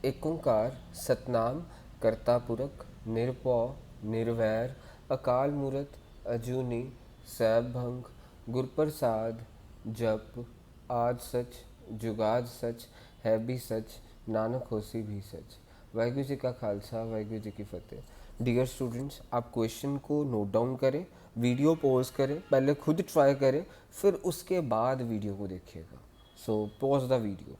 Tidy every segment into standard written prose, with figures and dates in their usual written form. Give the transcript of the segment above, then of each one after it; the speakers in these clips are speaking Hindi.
एक ओंकार सतनाम करता पुरख निरभौ निर्वैर अकाल मूरत अजूनी सैभंग गुरप्रसाद जप आद सच जुगाद सच है भी सच नानक होसी भी सच। वाहिगुरु जी का खालसा वाहिगुरु जी की फतेह। डियर स्टूडेंट्स, आप क्वेश्चन को नोट डाउन करें, वीडियो पॉज करें, पहले खुद ट्राई करें, फिर उसके बाद वीडियो को देखिएगा। So pause the video.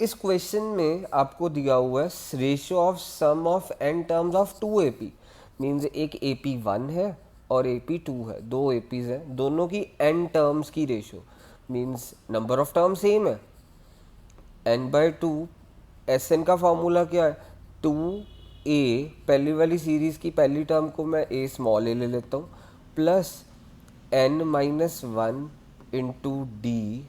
इस क्वेश्चन में आपको दिया हुआ है ratio of sum of n terms of two AP. Means एक एपी वन है और एपी टू है, दो एपीज हैं, दोनों की एन टर्म्स की ratio. Means number of term same है, N by two. S N का फॉर्मूला क्या है? टू ए, पहली वाली सीरीज की पहली टर्म को मैं ए स्मॉल ए ले लेता हूँ, plus N minus one into d.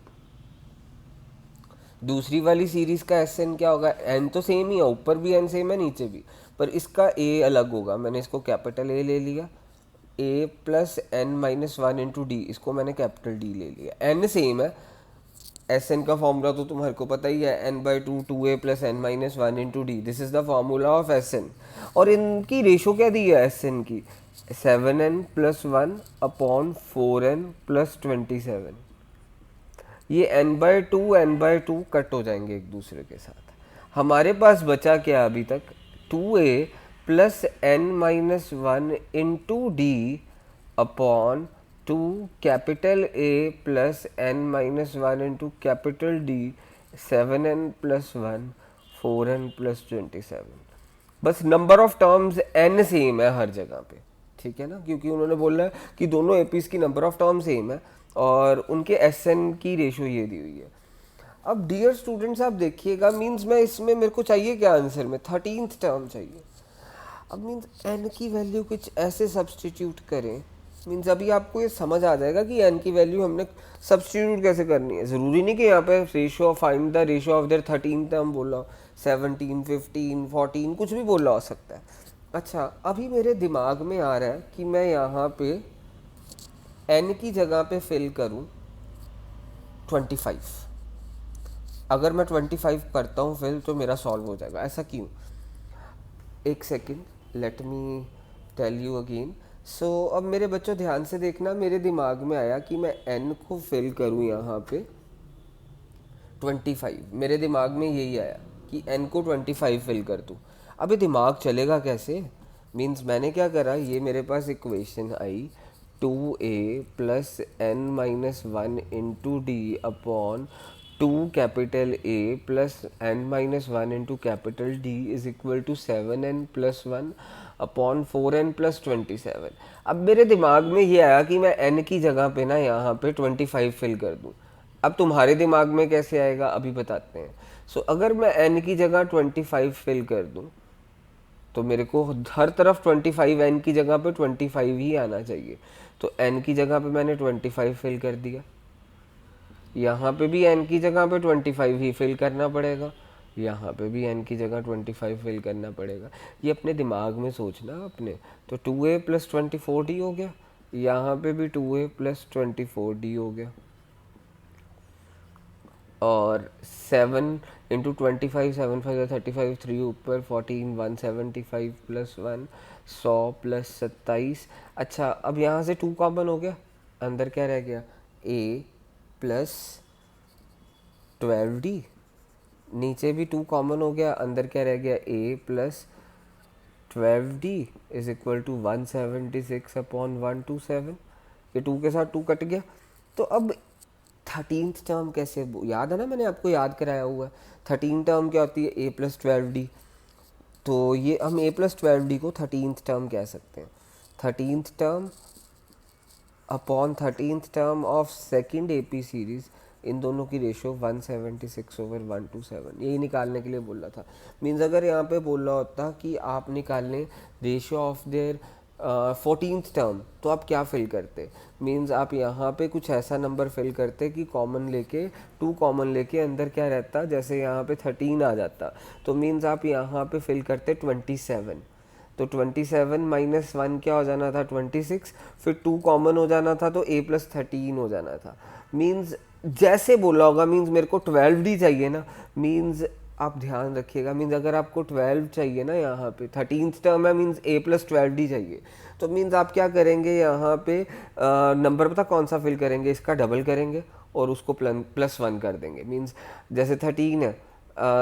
दूसरी वाली सीरीज का एस एन क्या होगा? एन तो सेम ही है, ऊपर भी एन सेम है नीचे भी, पर इसका ए अलग होगा। मैंने इसको कैपिटल ए ले लिया, A plus N minus one into D, इसको मैंने कैपिटल डी ले लिया। एन सेम है, एस एन का फॉर्मूला तो तुम्हारे को पता ही है, N by two two A plus N minus one into D, this is the formula of S N. और इनकी रेशो क्या दी है एस एन की? 7n plus one upon 4n plus 27। ये n/2 कट हो जाएंगे एक दूसरे के साथ। हमारे पास बचा क्या अभी तक? 2a plus N minus one into D upon 2 capital A plus N minus one into capital D, 7n plus one 4n plus 27। बस number of terms n same है हर जगह पे, ठीक है ना, क्योंकि उन्होंने बोला है कि दोनों एपीज की नंबर ऑफ टर्म सेम है और उनके एस एन की रेशो ये दी हुई है। अब डियर स्टूडेंट्स आप देखिएगा, मींस मैं इसमें मेरे को चाहिए क्या आंसर में? 13th टर्म चाहिए। अब मीन्स एन की वैल्यू कुछ ऐसे सब्सटीट्यूट करें, मीन्स अभी आपको ये समझ आ जाएगा कि एन की वैल्यू हमने सब्सटीट्यूट कैसे करनी है। ज़रूरी नहीं कि यहाँ पे ratio find the ratio of their 13 term बोला, 17, 15, 14 कुछ भी बोला हो सकता है। अच्छा, अभी मेरे दिमाग में आ रहा है कि मैं यहाँ पे एन की जगह पे फिल करूँ 25। अगर मैं 25 करता हूँ फिल तो मेरा सॉल्व हो जाएगा। ऐसा क्यों? एक second, let me tell you again. अब मेरे बच्चों ध्यान से देखना, मेरे दिमाग में आया कि मैं n को फिल करूँ यहाँ पे 25। मेरे दिमाग में यही आया कि n को 25 फिल कर दूँ। अभी दिमाग चलेगा कैसे? मीन्स मैंने क्या करा, ये मेरे पास इक्वेशन आई 2a plus N minus one into D upon 2 capital A plus N minus one into capital D is equal to 7n plus one upon 4n plus 27। अब मेरे दिमाग में ये आया कि मैं n की जगह पे ना यहाँ पे 25 फिल कर दूँ। अब तुम्हारे दिमाग में कैसे आएगा अभी बताते हैं। अगर मैं n की जगह 25 फिल कर दूँ तो मेरे को हर तरफ 25, n की जगह पे 25 ही आना चाहिए। तो n की जगह पे मैंने 25 फिल कर दिया, यहाँ पे भी n की जगह पे 25 ही फिल करना पड़ेगा, यहाँ पे भी n की जगह 25 फिल करना पड़ेगा। ये अपने दिमाग में सोचना अपने। तो 2a प्लस 24d हो गया, यहाँ पे भी 2a प्लस 24d हो गया, और 7 इंटू 25, 7 5 35, 3 ऊपर 14, 175 प्लस 1 100 प्लस 27। अच्छा, अब यहाँ से 2 कॉमन हो गया, अंदर क्या रह गया? a plus 12d। नीचे भी 2 कॉमन हो गया, अंदर क्या रह गया? a plus 12d is equal to 176 upon 127। ये 2 के साथ 2 कट गया। तो अब 13th टर्म कैसे, याद है ना, मैंने आपको याद कराया हुआ है 13 टर्म क्या होती है? a plus 12d। तो ये हम a प्लस 12d को 13th टर्म कह सकते हैं। 13th term upon 13th term of second AP series, इन दोनों की रेशो 176/127, यही निकालने के लिए बोला था। मीन्स अगर यहाँ पे बोला होता कि आप निकाल लें ratio of their 14th term, तो आप क्या फिल करते? मीन्स आप यहाँ पे कुछ ऐसा नंबर फिल करते कि कॉमन लेके 2 कॉमन लेके अंदर क्या रहता, जैसे यहाँ पे 13 आ जाता, तो मीन्स आप यहाँ पे फिल करते 27। तो 27 माइनस 1 क्या हो जाना था? 26। फिर 2 कॉमन हो जाना था तो a प्लस 13 हो जाना था। मीन्स जैसे बोला होगा, मीन्स मेरे को 12d चाहिए ना, मीन्स आप ध्यान रखिएगा, मीन्स अगर आपको 12 चाहिए ना, यहाँ पे 13th टर्म है, मीन्स a प्लस 12d चाहिए, तो मीन्स आप क्या करेंगे यहाँ पे नंबर पता कौन सा फिल करेंगे, इसका डबल करेंगे और उसको +1 कर देंगे। मीन्स जैसे 13 है,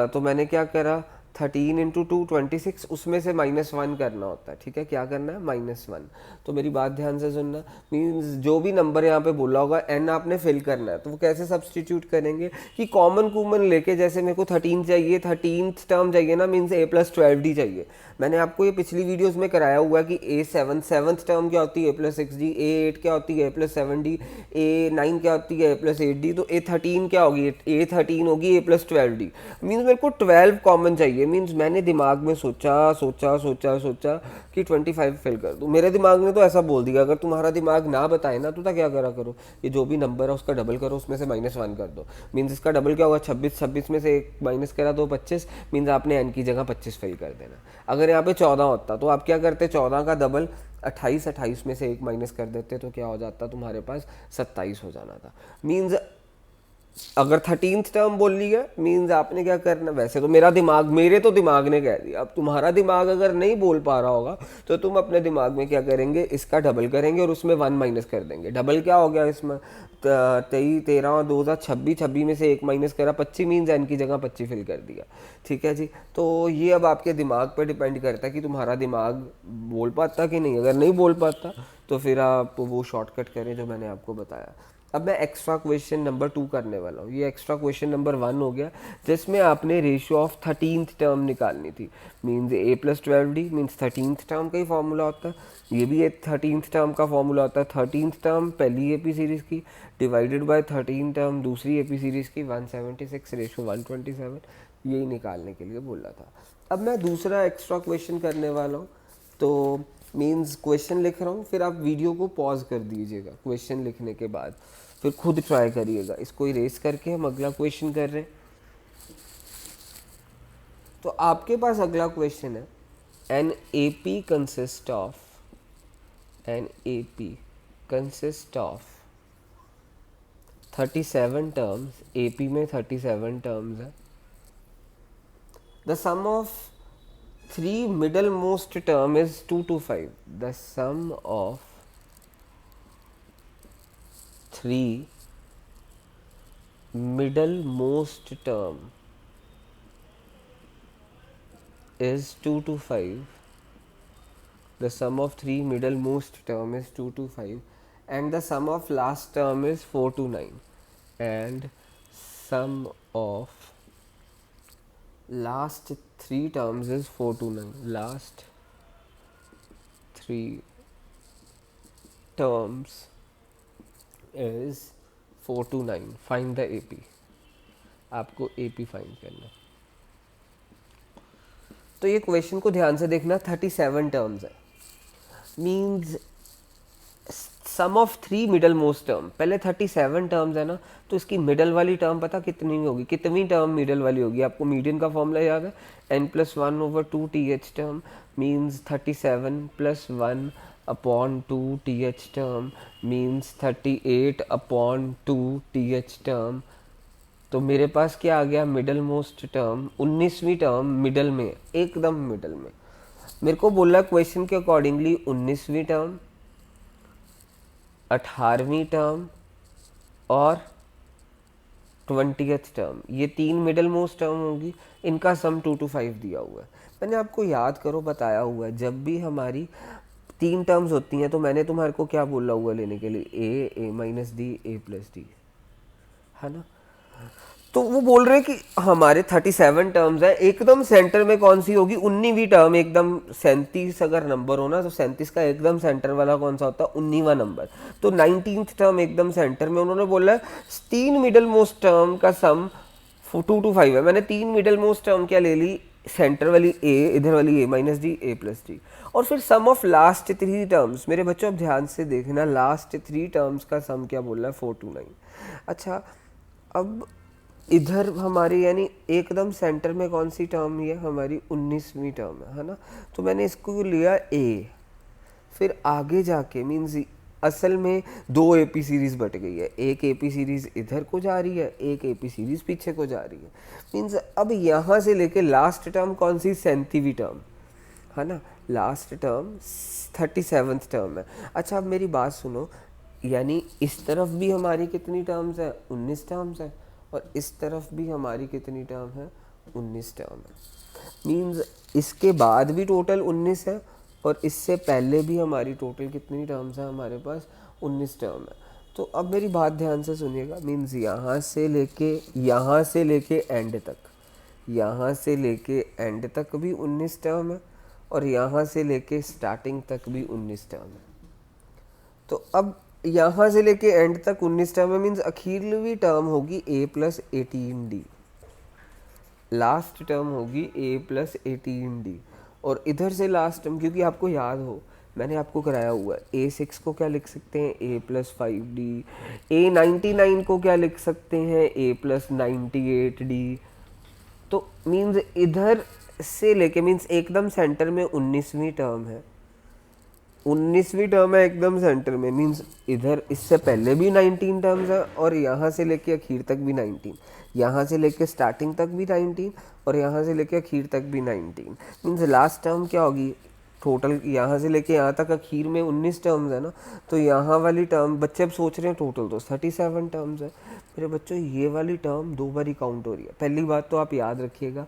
तो मैंने क्या करा, 13 इंटू 2 26, उसमें से -1 करना होता है, ठीक है, क्या करना है, -1। तो मेरी बात ध्यान से सुनना, मीन्स जो भी नंबर यहाँ पे बोला होगा n आपने फिल करना है, तो वो कैसे सब्सटीट्यूट करेंगे कि कॉमन लेके, जैसे मेरे को 13 चाहिए, 13th टर्म चाहिए ना, मीन्स a प्लस 12d चाहिए। मैंने आपको ये पिछली वीडियोस में कराया हुआ है कि a7th टर्म क्या होती है, a+6d, a8 क्या होती है, a+7d, a9 क्या होती है, a+8d, तो a13 क्या होगी, a13 होगी a+12d। मीन्स मेरे को 12 कॉमन चाहिए। मीन्स मैंने दिमाग में सोचा कि 25 फिल कर दूँ। मेरे दिमाग ने तो ऐसा बोल दिया, अगर तुम्हारा दिमाग ना बताए ना तो क्या करा करो, ये जो भी नंबर है उसका डबल करो, उसमें से -1 कर दो। मीन्स इसका डबल क्या होगा, 26 में से 1 माइनस करा तो 25, मीन्स आपने n की जगह 25 फिल कर देना। अगर यहाँ पे 14 होता तो आप क्या करते, 14 का डबल 28 में से 1 माइनस कर देते, तो क्या हो जाता, तुम्हारे पास 27 हो जाना था। मीन्स अगर 13th टर्म बोल ली है, मीन्स आपने क्या करना, वैसे तो मेरे तो दिमाग ने कह दिया, अब तुम्हारा दिमाग अगर नहीं बोल पा रहा होगा तो तुम अपने दिमाग में क्या करेंगे, इसका डबल करेंगे और उसमें 1 माइनस कर देंगे। डबल क्या हो गया इसमें, 23 13 2026, 26 में से 1 माइनस करा 25, मीन्स n की जगह 25 फिल कर दिया। ठीक है जी, तो ये अब आपके दिमाग पर डिपेंड करता है कि तुम्हारा दिमाग बोल पाता कि नहीं। अगर नहीं बोल पाता तो फिर आप वो शॉर्टकट करें जो मैंने आपको बताया। अब मैं एक्स्ट्रा क्वेश्चन नंबर 2 करने वाला हूँ। ये एक्स्ट्रा क्वेश्चन नंबर 1 हो गया, जिसमें आपने रेशियो ऑफ 13th टर्म निकालनी थी। Means a+12d, means 13th term का ही फॉर्मूला होता है। ये भी एक 13th टर्म का फॉर्मूला होता है। 13th टर्म पहली एपी सीरीज़ की डिवाइडेड बाय 13 टर्म दूसरी एपी सीरीज़ की, 176:127, यही निकालने के लिए बोला था। अब मैं दूसरा एक्स्ट्रा क्वेश्चन करने वाला हूँ, तो मीन्स क्वेश्चन लिख रहा हूँ, फिर आप वीडियो को पॉज कर दीजिएगा क्वेश्चन लिखने के बाद, फिर खुद ट्राई करिएगा। इसको इरेज करके हम अगला क्वेश्चन कर रहे हैं। तो आपके पास अगला क्वेश्चन है, an AP consist of 37 terms. AP में 37 टर्म्स है। The sum of 3 middlemost term is 2 to 5. The sum of 3 middlemost term is 2 to 5. The sum of 3 middlemost term is 2 to 5, and the sum of last term is 4 to 9, and sum of last 3 terms is 4 to 9. Last 3 terms is 4 to 9. Find the AP. आपको AP फाइंड करना। तो ये क्वेश्चन को ध्यान से देखना, 37 टर्म्स है। Means sum of 3 middlemost term. पहले 37 टर्म्स है ना, तो इसकी मिडल वाली टर्म पता कितनी होगी, कितनी टर्म मिडल वाली होगी, आपको मीडियन का फॉर्मूला याद है, n+1/2 th term. Means 37 + 1/2 th term means 38/2 th term. तो मेरे पास क्या आ गया, मिडल मोस्ट टर्म, 19वीं टर्म मिडल में, एकदम मिडल में। मेरे को बोला क्वेश्चन के अकॉर्डिंगली 19वीं टर्म, 18वीं टर्म और 20th टर्म, ये 3 मिडल मोस्ट टर्म होगी। इनका सम 2 to 5 दिया हुआ है। मैंने आपको याद करो बताया हुआ है, जब भी हमारी 3 टर्म्स होती हैं तो मैंने तुम्हारे को क्या बोला हुआ लेने के लिए, a-d, a+d, है ना। तो वो बोल रहे हैं कि हमारे 37 टर्म्स है, एकदम सेंटर में कौन सी होगी, 19वीं टर्म। एकदम 37 अगर नंबर हो ना, तो 37 का एकदम सेंटर वाला कौन सा होता है, 19वां नंबर। तो 19th टर्म एकदम सेंटर में। उन्होंने बोला है 3 मिडल मोस्ट टर्म का सम 2 to 5 है। मैंने 3 मिडल मोस्ट टर्म क्या ले ली, सेंटर वाली a, इधर वाली a-d, a+d, और फिर सम ऑफ लास्ट 3 टर्म्स। मेरे बच्चों अब ध्यान से देखना, लास्ट 3 टर्म्स का सम क्या बोल रहा है, 4 to 9। अच्छा, अब इधर हमारी यानी एकदम सेंटर में कौन सी टर्म है, हमारी 19वीं टर्म है ना। तो मैंने इसको लिया a, फिर आगे जाके मीन्स असल में दो एपी सीरीज़ बट गई है, एक एपी सीरीज़ इधर को जा रही है, एक एपी सीरीज़ पीछे को जा रही है। मीन्स अब यहाँ से लेके लास्ट टर्म कौन सी, 37वीं टर्म है ना, लास्ट टर्म 37th टर्म है। अच्छा अब मेरी बात सुनो, यानी इस तरफ भी हमारी कितनी टर्म्स है, 19 टर्म्स है, और इस तरफ भी हमारी कितनी टर्म है, 19 टर्म है। मीन्स इसके बाद भी टोटल 19 है, और इससे पहले भी हमारी टोटल कितनी टर्म्स है हमारे पास, 19 टर्म है। तो अब मेरी बात ध्यान से सुनिएगा, मीन्स यहाँ से लेके एंड तक, यहाँ से लेके एंड तक भी 19 टर्म है, और यहाँ से लेके स्टार्टिंग तक भी 19 टर्म है। तो अब यहाँ से लेके एंड तक 19 टर्म है, मीन्स अखीरवी टर्म होगी a+18d, लास्ट टर्म होगी a+18d। और इधर से लास्ट टर्म, क्योंकि आपको याद हो मैंने आपको कराया हुआ है, a6 को क्या लिख सकते हैं, a+5d, a99 को क्या लिख सकते हैं, a+98d। तो मीन्स इधर से लेके, मीन्स एकदम सेंटर में 19वीं टर्म है, 19वीं टर्म है एकदम सेंटर में, मीन्स इधर इससे पहले भी 19 टर्म्स है, और यहाँ से लेके आखिर तक भी 19, यहाँ से लेके स्टार्टिंग तक भी 19, और यहाँ से लेके आखिर तक भी 19। मीन्स लास्ट टर्म क्या होगी, टोटल यहाँ से लेके यहाँ तक आखिर में 19 टर्म्स है ना, तो यहाँ वाली टर्म, बच्चे अब सोच रहे हैं टोटल तो 37 टर्म्स है। मेरे बच्चों ये वाली टर्म दो बारी काउंट हो रही है। पहली बात तो आप याद रखिएगा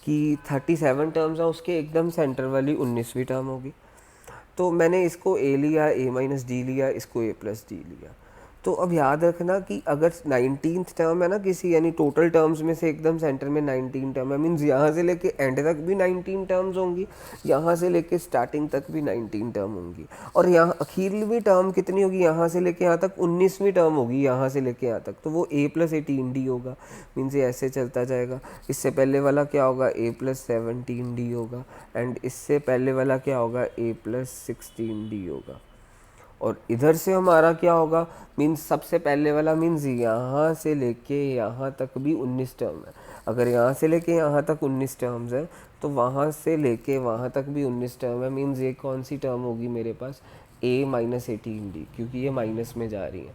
कि 37 टर्म्स है, उसके एकदम सेंटर वाली 19वीं टर्म होगी। तो मैंने इसको a लिया, a-d लिया, इसको a+d लिया। तो अब याद रखना कि अगर 19th टर्म है ना किसी, यानी टोटल टर्म्स में से एकदम सेंटर में 19 टर्म है, मीन्स यहाँ से लेके एंड तक भी 19 टर्म्स होंगी, यहाँ से लेके स्टार्टिंग तक भी 19 टर्म होंगी, और यहाँ आखिरवी टर्म कितनी होगी, यहाँ से लेके यहाँ तक 19वीं टर्म होगी, यहाँ से लेके यहाँ तक, तो वो a+18d होगा। मीन्स ये ऐसे चलता जाएगा। इससे पहले वाला क्या होगा, a+17d होगा, एंड इससे पहले वाला क्या होगा, a+16d होगा। और इधर से हमारा क्या होगा, मीन्स सबसे पहले वाला, मीन्स यहाँ से लेके यहाँ तक भी 19 टर्म है। अगर यहाँ से लेके यहाँ तक 19 टर्म्स है, तो वहाँ से लेके वहाँ तक भी 19 टर्म है। मीन्स ये कौन सी टर्म होगी मेरे पास, a-18d, क्योंकि ये माइनस में जा रही है,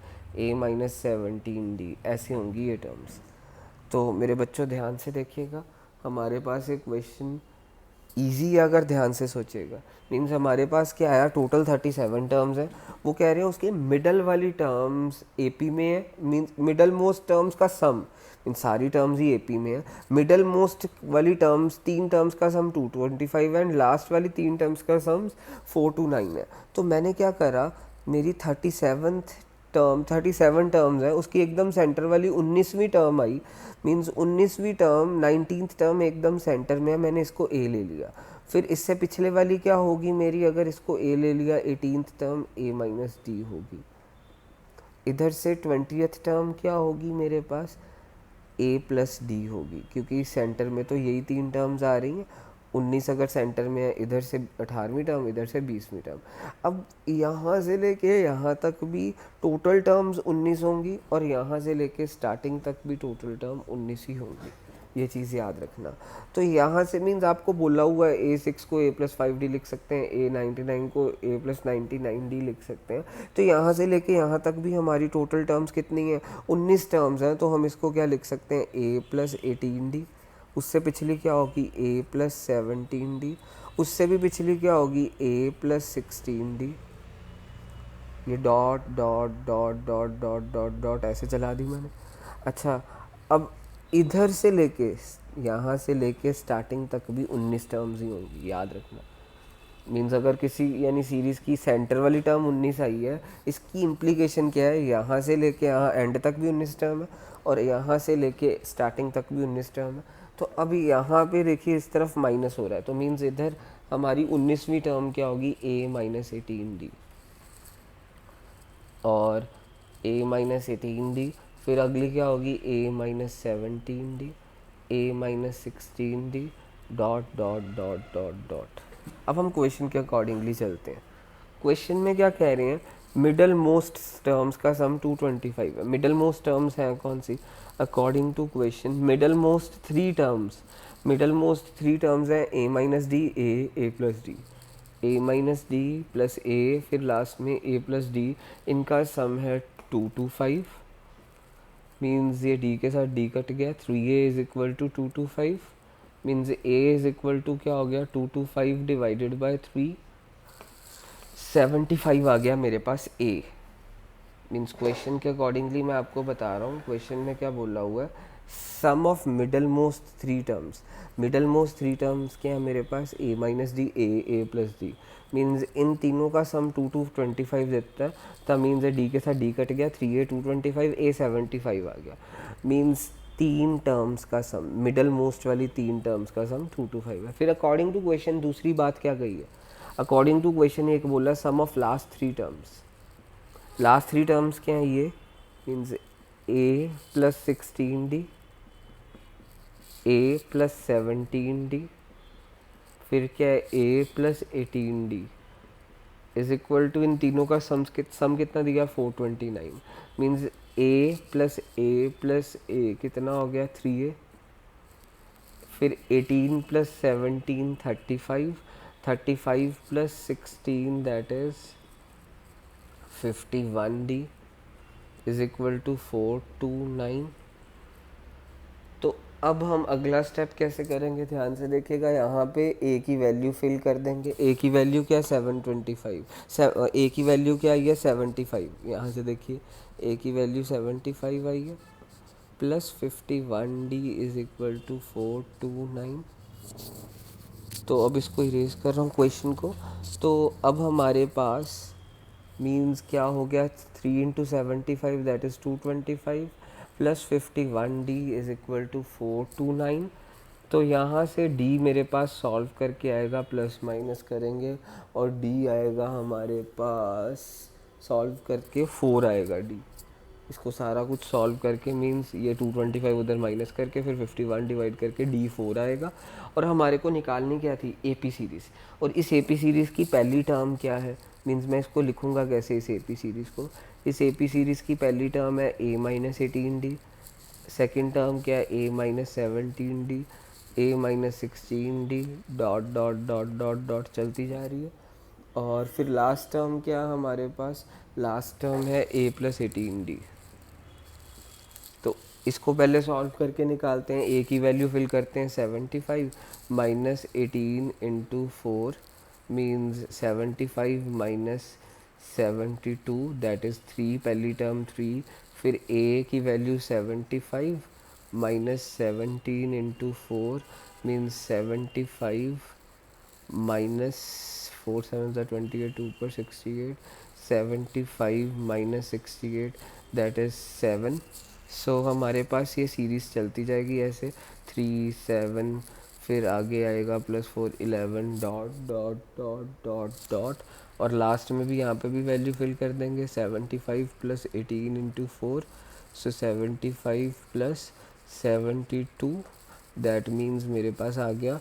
a-17d, ऐसी होंगी ये टर्म्स। तो मेरे बच्चों ध्यान से देखिएगा, हमारे पास एक क्वेश्चन ईजी अगर ध्यान से सोचेगा, मीन्स हमारे पास क्या आया, टोटल 37 टर्म्स है, वो कह रहे हैं उसके मिडल वाली टर्म्स एपी में है, मीन्स मिडल मोस्ट टर्म्स का सम, मीन्स सारी टर्म्स ही एपी में है, मिडल मोस्ट वाली टर्म्स, 3 टर्म्स का सम 225 एंड लास्ट वाली 3 टर्म्स का सम 429 है। तो मैंने क्या करा, मेरी 37 टर्म्स है, उसकी एकदम सेंटर वाली 19वीं टर्म आई, मीन्स 19वीं टर्म 19th टर्म एकदम सेंटर में है, मैंने इसको a ले लिया। फिर इससे पिछले वाली क्या होगी मेरी, अगर इसको a ले लिया, 18th टर्म a-d होगी। इधर से 20th टर्म क्या होगी मेरे पास, a+d होगी, क्योंकि सेंटर में तो यही 3 टर्म्स आ रही हैं। 19 अगर सेंटर में है, इधर से 18वीं टर्म, इधर से 20वीं टर्म। अब यहाँ से लेके यहाँ तक भी टोटल टर्म्स 19 होंगी, और यहाँ से लेके स्टार्टिंग तक भी टोटल टर्म 19 ही होंगी, ये चीज़ याद रखना। तो यहाँ से मीन्स आपको बोला हुआ है a6 को a+5d लिख सकते हैं, a99 को a+99d लिख सकते हैं। तो यहाँ से लेके यहाँ तक भी हमारी टोटल टर्म्स कितनी है, 19 टर्म्स हैं, तो हम इसको क्या लिख सकते हैं, a+18d। उससे पिछली क्या होगी, a+17d। उससे भी पिछली क्या होगी, a+16d। ये dot dot dot dot dot dot dot ऐसे चला दी मैंने। अच्छा अब इधर से लेके यहाँ से लेके स्टार्टिंग तक भी 19 टर्म्स ही होंगी, याद रखना। मीन्स अगर किसी यानी सीरीज़ की सेंटर वाली टर्म 19 आई है, इसकी इम्प्लीकेशन क्या है, यहाँ से लेके यहाँ एंड तक भी 19 टर्म है, और यहाँ से लेके स्टार्टिंग तक भी 19 टर्म है। तो अभी यहाँ पे देखिए इस तरफ माइनस हो रहा है, तो मीन्स इधर हमारी 19वीं टर्म क्या होगी, a-18d, और a-18d। फिर अगली क्या होगी, a-17d, a-16d, dot dot dot dot dot. अब हम क्वेश्चन के अकॉर्डिंगली चलते हैं। क्वेश्चन में क्या कह रहे हैं, मिडल मोस्ट टर्म्स का सम 225 है। मिडल मोस्ट टर्म्स हैं कौन सी, according to question middle most three terms है a-d, a+d, A minus D plus A, फिर लास्ट में ए प्लस डी, इनका सम है 225, मीन्स ये डी के साथ डी कट गया, 3a is equal to 225, means a is equal to क्या हो गया 225 डिवाइडेड बाय 3, 75 आ गया मेरे पास a। मीन्स क्वेश्चन के अकॉर्डिंगली मैं आपको बता रहा हूँ, क्वेश्चन में क्या बोला हुआ है, sum of middle most three terms. Middle most three terms क्या है मेरे पास, a minus D, A plus D, means इन तीनों का सम 225 देता है, तब मीन्स डी के साथ डी कट गया, 3a 225, a 75 आ गया, मीन्स तीन टर्म्स का सम, मिडल मोस्ट वाली तीन टर्म्स का सम 225 है। फिर अकॉर्डिंग टू क्वेश्चन दूसरी बात क्या गई है, अकॉर्डिंग टू क्वेश्चन एक बोला sum of last three terms. Last three terms क्या है, ये means a plus 16d, a plus 17d, फिर क्या है a plus 18d is equal to, इन तीनों का सम कितना दिया 429, मीन्स a प्लस a कितना हो गया 3a, फिर 18 plus 17 35, 35 plus 16 that is 51d is equal to 429। तो अब हम अगला स्टेप कैसे करेंगे, ध्यान से देखिएगा, यहाँ पे a की वैल्यू फिल कर देंगे। a की वैल्यू क्या है 725, a की वैल्यू क्या आई है 75, यहाँ से देखिए a की वैल्यू 75 आई है, plus 51d is equal to 429। तो अब इसको इरेज कर रहा हूँ क्वेश्चन को। तो अब हमारे पास मीन्स क्या हो गया, 3 into 75 that is 225, plus 51d is equal to 429। तो यहाँ से d मेरे पास सॉल्व करके आएगा, प्लस माइनस करेंगे, और d आएगा हमारे पास सॉल्व करके 4 आएगा d। इसको सारा कुछ सॉल्व करके मीन्स ये 225 उधर माइनस करके फिर 51 डिवाइड करके डी 4 आएगा। और हमारे को निकालनी क्या थी, एपी सीरीज़, और इस एपी सीरीज़ की पहली टर्म क्या है, मीन्स मैं इसको लिखूँगा कैसे इस एपी सीरीज़ को, इस एपी सीरीज़ की पहली टर्म है a minus 18d, second term क्या है a minus 17d, a minus 16d, dot dot dot dot dot चलती जा रही है, और फिर लास्ट टर्म क्या है हमारे पास, लास्ट टर्म है a प्लस 18d। तो इसको पहले सॉल्व करके निकालते हैं, a की वैल्यू फिल करते हैं 75 minus 18 into 4 means 75 minus 72 that is 3, पहली टर्म 3, फिर a की value 75 minus 17 into 4 means 75 minus 4 7 28, 2 पर 68, 75 माइनस 68 दैट इज़ 7। सो हमारे पास ये सीरीज़ चलती जाएगी ऐसे 3 7, फिर आगे आएगा +4 11 dot dot dot dot dot, और लास्ट में भी यहाँ पे भी वैल्यू फिल कर देंगे 75 plus 18 into 4, so 75 plus 72 that means मेरे पास आ गया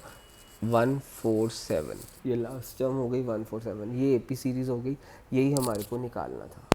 147। ये लास्ट टर्म हो गई 147, ये एपी सीरीज़ हो गई, यही हमारे को निकालना था।